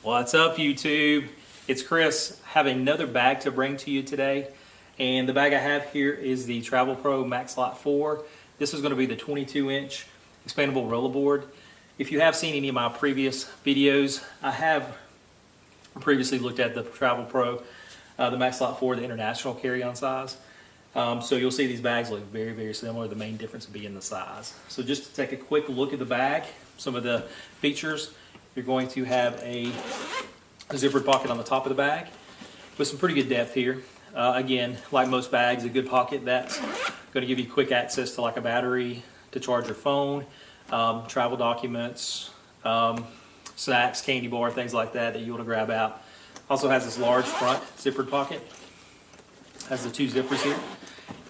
What's up, YouTube? It's Chris. I have another bag to bring to you today, and the bag I have here is the Travelpro Maxlite 4. This is going to be the 22-inch expandable rollerboard. If you have seen any of my previous videos, I have previously looked at the Travelpro, the Maxlite 4, the international carry-on size. So you'll see these bags look very, very similar. The main difference will be in the size. So just to take a quick look at the bag, some of the features. You're going to have a zippered pocket on the top of the bag with some pretty good depth here. Again, like most bags, a good pocket that's going to give you quick access to like a battery, to charge your phone, travel documents, snacks, candy bar, things like that you want to grab out. Also has this large front zippered pocket. Has the two zippers here.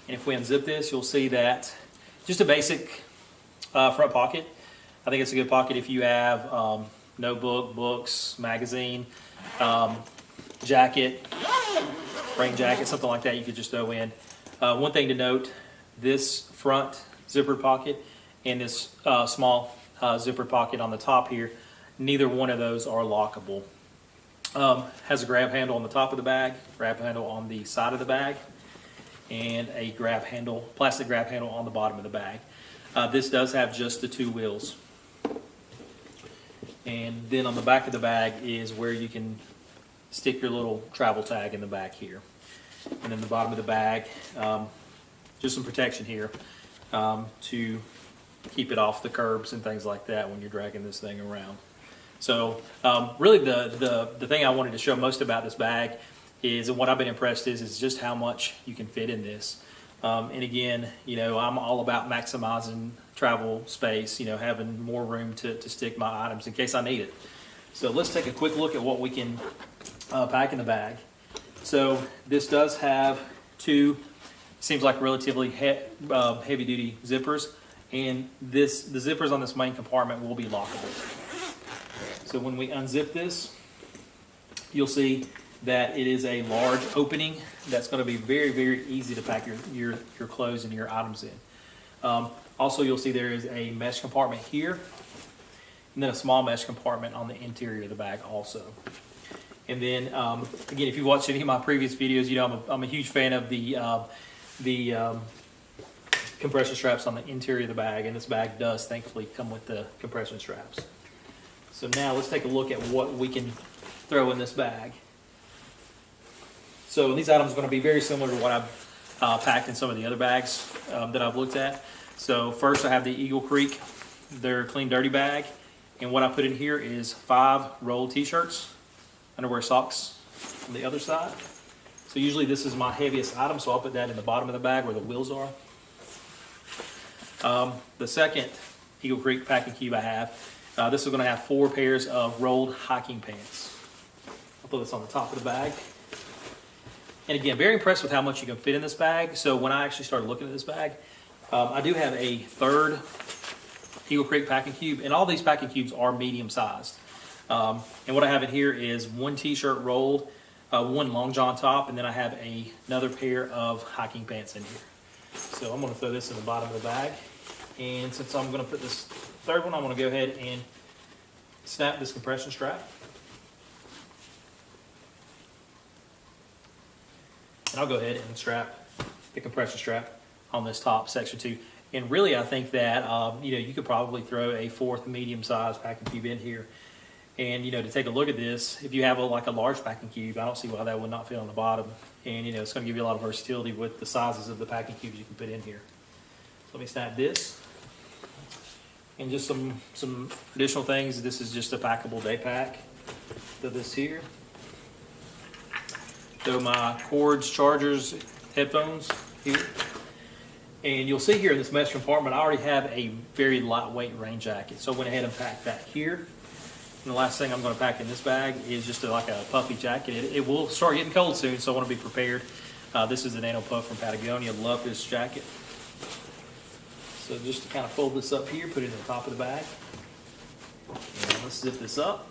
And if we unzip this, you'll see that just a basic front pocket. I think it's a good pocket if you have notebook, books, magazine, jacket, rain jacket, something like that you could just throw in. One thing to note, this front zippered pocket and this small zippered pocket on the top here, neither one of those are lockable. Has a grab handle on the top of the bag, grab handle on the side of the bag, and a grab handle, plastic grab handle on the bottom of the bag. This does have just the two wheels. And then on the back of the bag is where you can stick your little travel tag in the back here. And then the bottom of the bag, just some protection here to keep it off the curbs and things like that when you're dragging this thing around. So really the thing I wanted to show most about this bag is, and what I've been impressed is just how much you can fit in this. And again, you know, I'm all about maximizing travel space, you know, having more room to stick my items in case I need it. So let's take a quick look at what we can pack in the bag. So this does have two, seems like relatively heavy duty zippers, and the zippers on this main compartment will be lockable. So when we unzip this, you'll see that it is a large opening that's going to be very, very easy to pack your clothes and your items in. Also, you'll see there is a mesh compartment here, and then a small mesh compartment on the interior of the bag also. And then, again, if you've watched any of my previous videos, you know I'm a huge fan of the compression straps on the interior of the bag, and this bag does thankfully come with the compression straps. So now let's take a look at what we can throw in this bag. So these items are going to be very similar to what I've packed in some of the other bags that I've looked at. So first I have the Eagle Creek, their clean dirty bag. And what I put in here is 5 rolled t-shirts, underwear, socks on the other side. So usually this is my heaviest item, so I'll put that in the bottom of the bag where the wheels are. The second Eagle Creek packing cube I have, this is going to have 4 pairs of rolled hiking pants. I'll put this on the top of the bag. And again, very impressed with how much you can fit in this bag. So when I actually started looking at this bag, I do have a third Eagle Creek packing cube, and all these packing cubes are medium sized. And what I have in here is 1 t-shirt rolled, 1 long john top, and then I have another pair of hiking pants in here. So I'm going to throw this in the bottom of the bag. And since I'm going to put this third one, I'm going to go ahead and snap this compression strap. And I'll go ahead and strap the compression strap on this top section too. And really, I think that you know, you could probably throw a 4th medium-sized packing cube in here. And you know, to take a look at this, if you have like a large packing cube, I don't see why that would not fit on the bottom. And you know, it's going to give you a lot of versatility with the sizes of the packing cubes you can put in here. So let me snap this. And just some additional things. This is just a packable day pack. Throw this here. Throw my cords, chargers, headphones here. And you'll see here in this mesh compartment, I already have a very lightweight rain jacket. So I went ahead and packed that here. And the last thing I'm going to pack in this bag is just like a puffy jacket. It will start getting cold soon, so I want to be prepared. This is a Nano Puff from Patagonia. Love this jacket. So just to kind of fold this up here, put it in the top of the bag. And let's zip this up.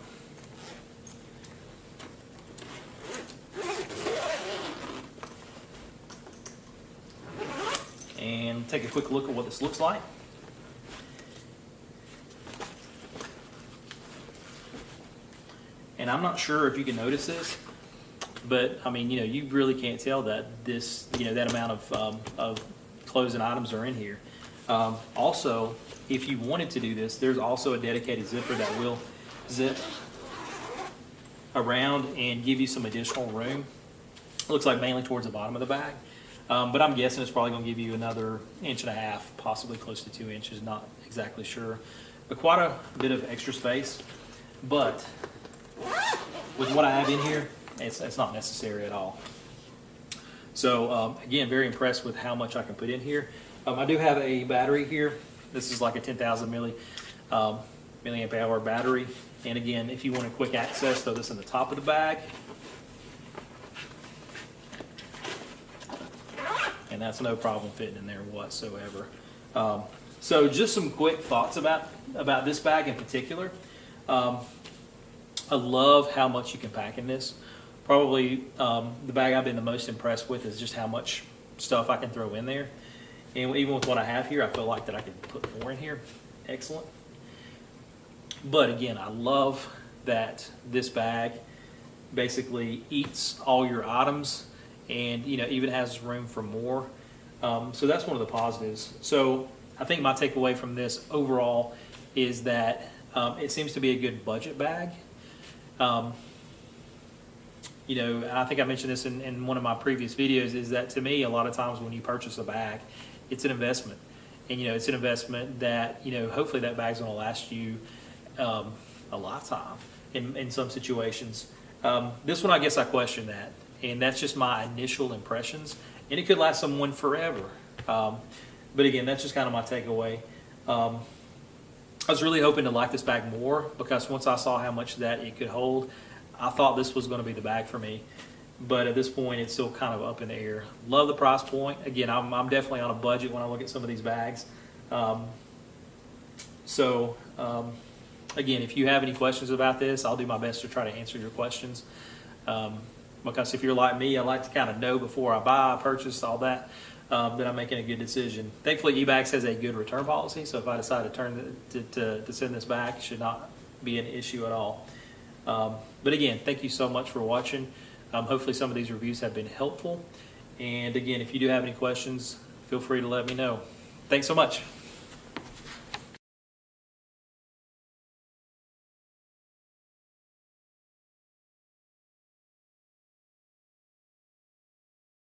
And take a quick look at what this looks like. And I'm not sure if you can notice this, but I mean, you really can't tell that this, that amount of clothes and items are in here. Also, if you wanted to do this, there's also a dedicated zipper that will zip around and give you some additional room. It looks like mainly towards the bottom of the bag, but I'm guessing it's probably going to give you another 1.5 inches, possibly close to 2 inches, not exactly sure. But quite a bit of extra space, but with what I have in here, it's not necessary at all. So again, very impressed with how much I can put in here. I do have a battery here. This is like a 10,000 milliamp hour battery. And again, if you want a quick access, throw this in the top of the bag. And that's no problem fitting in there whatsoever. So just some quick thoughts about this bag in particular. I love how much you can pack in this. Probably the bag I've been the most impressed with is just how much stuff I can throw in there. And even with what I have here, I feel like that I could put more in here. Excellent. But again, I love that this bag basically eats all your items and even has room for more. So that's one of the positives. So I think my takeaway from this overall is that it seems to be a good budget bag. I think I mentioned this in one of my previous videos, is that to me, a lot of times when you purchase a bag, it's an investment. And, it's an investment that, hopefully that bag's going to last you a lifetime in some situations. This one, I guess I question that. And that's just my initial impressions. And it could last someone forever. But again, that's just kind of my takeaway. I was really hoping to like this bag more, because once I saw how much that it could hold, I thought this was going to be the bag for me. But at this point, it's still kind of up in the air. Love the price point. Again, I'm definitely on a budget when I look at some of these bags. Again, if you have any questions about this, I'll do my best to try to answer your questions. Because if you're like me, I like to kind of know before I buy, purchase, all that, that I'm making a good decision. Thankfully, eBags has a good return policy, so if I decide to send this back, it should not be an issue at all. But again, thank you so much for watching. Hopefully some of these reviews have been helpful. And again, if you do have any questions, feel free to let me know. Thanks so much.